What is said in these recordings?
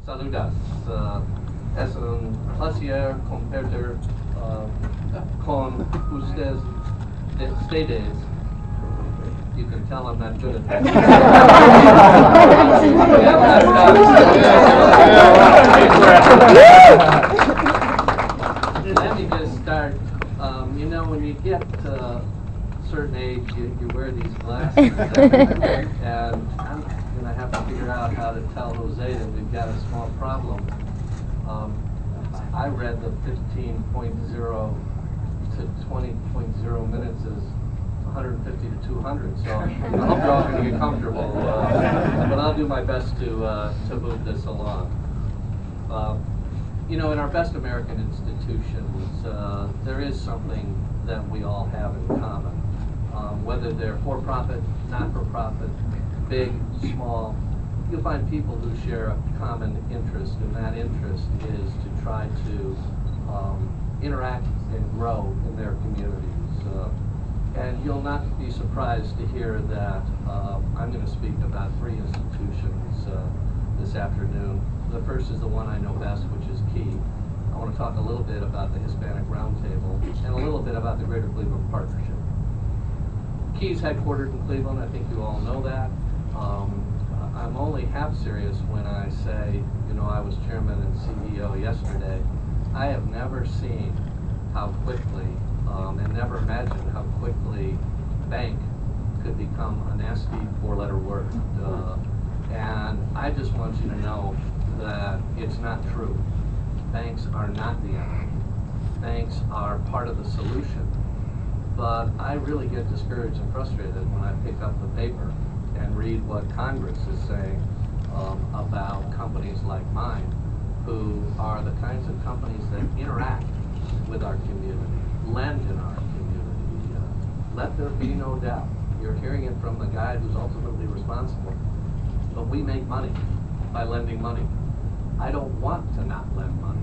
Saludas. Es un placer compartir con ustedes. You can tell I'm not good at that. Let me just start. You know, when you get to a certain age, you wear these glasses, and I'm going to have to figure out how to tell Jose that we've got a small problem. I read the 15.0 to 20.0 minutes is 150 to 200, so I hope you're all going to get comfortable. But I'll do my best to move this along. You know, in our best American institutions, there is something that we all have in common. Whether they're for-profit, not-for-profit, big, small, you'll find people who share a common interest, and that interest is to try to interact and grow in their communities. And you'll not be surprised to hear that I'm going to speak about three institutions this afternoon. The first is the one I know best, which is KEY. I want to talk a little bit about the Hispanic Roundtable and a little bit about the Greater Cleveland Partnership. KEY's headquartered in Cleveland. I think you all know that. I'm only half serious when I say, you know, I was chairman and CEO yesterday. I have never seen how quickly and never imagined how quickly bank could become a nasty four-letter word. And I just want you to know that it's not true. Banks are not the enemy. Banks are part of the solution. But I really get discouraged and frustrated when I pick up the paper and read what Congress is saying about companies like mine, who are the kinds of companies that interact with our community, lend in our community. Let there be no doubt. You're hearing it from the guy who's ultimately responsible. But we make money by lending money. I don't want to not lend money.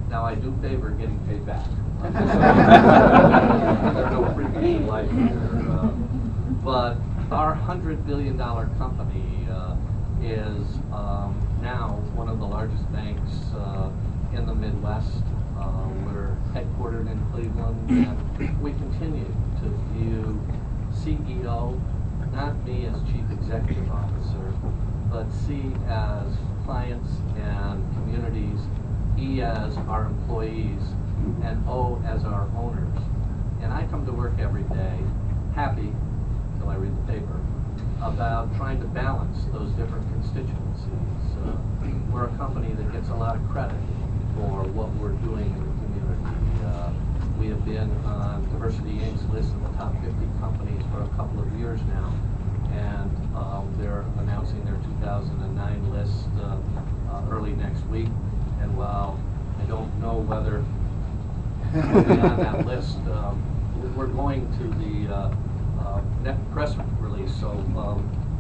Now I do favor getting paid back. There's no freebies in life here. But our $100 billion company is now one of the largest banks in the Midwest. We're headquartered in Cleveland, and we continue to view CEO, not me as Chief Executive Officer, but C as clients and communities, E as our employees, and O as our owners. And I come to work every day happy, until I read the paper, about trying to balance those different constituencies. We're a company that gets a lot of credit for what we're doing in the community. We have been on Diversity Inc.'s list of the top 50 companies for a couple of years now, and they're announcing their 2009 list early next week. And while I don't know whether we'll be on that list, we're going to the next press release, so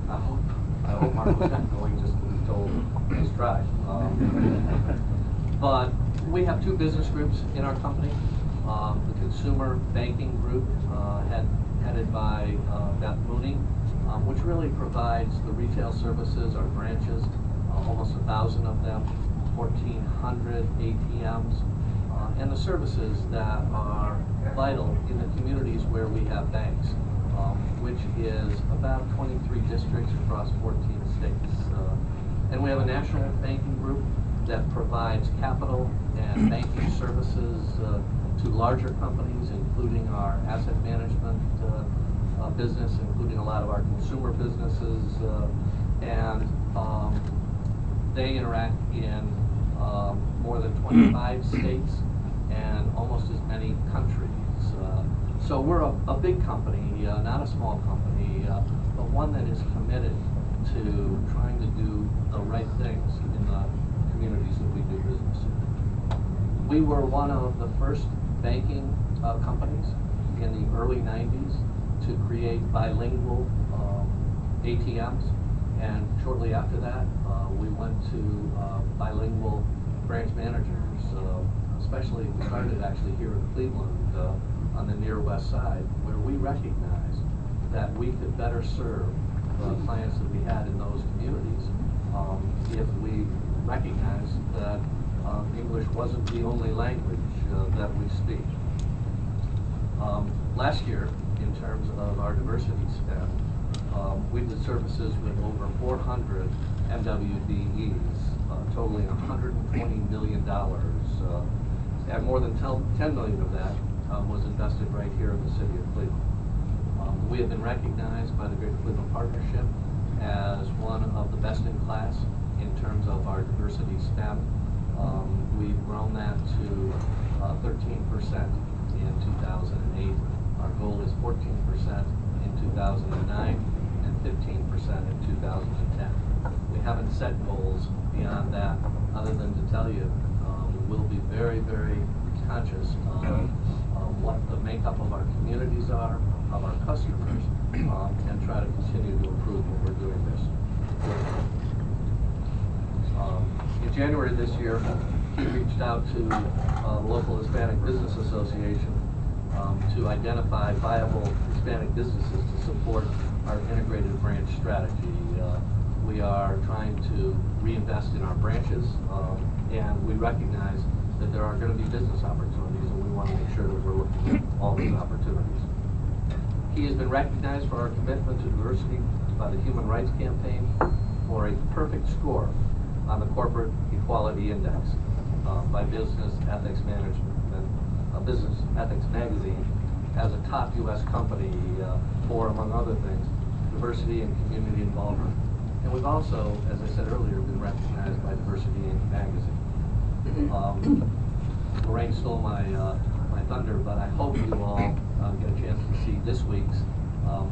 I hope Mark was not going just to be told, nice try. But we have two business groups in our company. The consumer banking group, headed by Beth Mooney, which really provides the retail services, our branches, almost 1,000 of them, 1,400 ATMs, and the services that are vital in the communities where we have banks, which is about 23 districts across 14 states. And we have a national banking group that provides capital and banking services to larger companies, including our asset management business, including a lot of our consumer businesses, and they interact in more than 25 states and almost as many countries. So we're a big company, not a small company, but one that is committed to trying to do the right things in the communities that we do business in. We were one of the first banking companies in the early 90s to create bilingual ATMs, and shortly after that we went to bilingual branch managers, especially we started actually here in Cleveland on the near west side, where we recognized that we could better serve the clients that we had in those communities if we recognized that English wasn't the only language that we speak. Last year, in terms of our diversity spend, we did services with over 400 MWBEs, totaling $120 million, and more than 10 million of that was invested right here in the city of Cleveland. We have been recognized by the Greater Cleveland Partnership as one of the best in class in terms of our diversity spend. We've grown that to 13% in 2008. Our goal is 14% in 2009 and 15% in 2010. We haven't set goals beyond that, other than to tell you we'll be very, very conscious of what the makeup of our communities are, of our customers, and try to continue to improve what we're doing this. In January this year, we reached out to the local Hispanic Business Association to identify viable Hispanic businesses to support our integrated branch strategy. We are trying to reinvest in our branches, and we recognize that there are going to be business opportunities, and we want to make sure that we're looking at all those opportunities. He has been recognized for our commitment to diversity by the Human Rights Campaign for a perfect score on the Corporate Equality Index by Business Ethics Management and Business Ethics Magazine as a top U.S. company for, among other things, diversity and community involvement. And we've also, as I said earlier, been recognized by Diversity Inc. magazine. Lorraine stole my thunder, but I hope you all get a chance to see this week's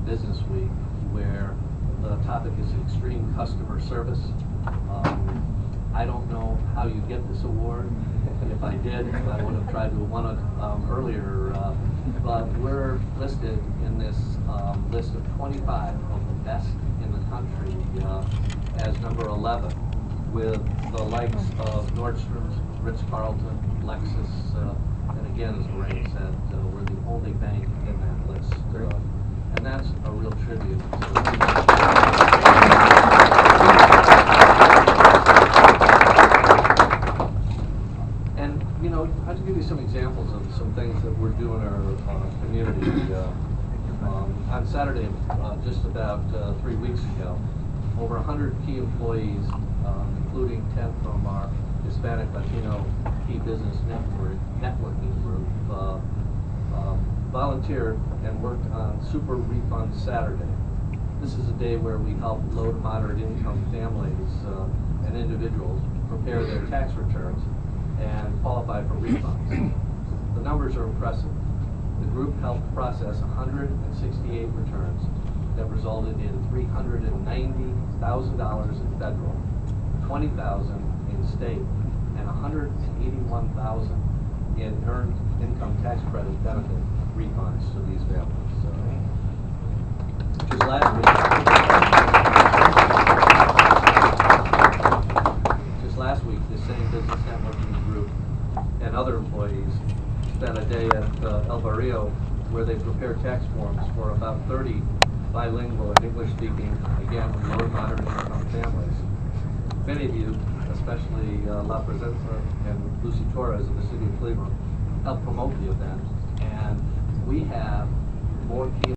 Business Week, where the topic is extreme customer service. I don't know how you get this award. If I did, I would have tried to have won it earlier. But we're listed in this list of 25 of the best in the country as number 11, with the likes of Nordstrom's, Ritz-Carlton, Lexus, and again, as Lorraine said, we're the only bank in that list. And that's a real tribute to And, you know, I'll give you some examples of some things that we're doing in our community. On Saturday, just about 3 weeks ago, over 100 key employees, including 10 from our Hispanic Latino Key Business Networking Group, volunteered and worked on Super Refund Saturday. This is a day where we help low to moderate income families and individuals prepare their tax returns and qualify for refunds. The numbers are impressive. The group helped process 168 returns that resulted in $390,000 in federal, $20,000 in state, and $181,000 in earned income tax credit benefit refunds to these families. Just last week, the same business networking group and other employees spent a day at El Barrio where they prepared tax forms for about 30 bilingual and English-speaking, again, low and moderate income families. Many of you, especially La Presenza and Lucy Torres of the City of Cleveland, helped promote the event, and we have more key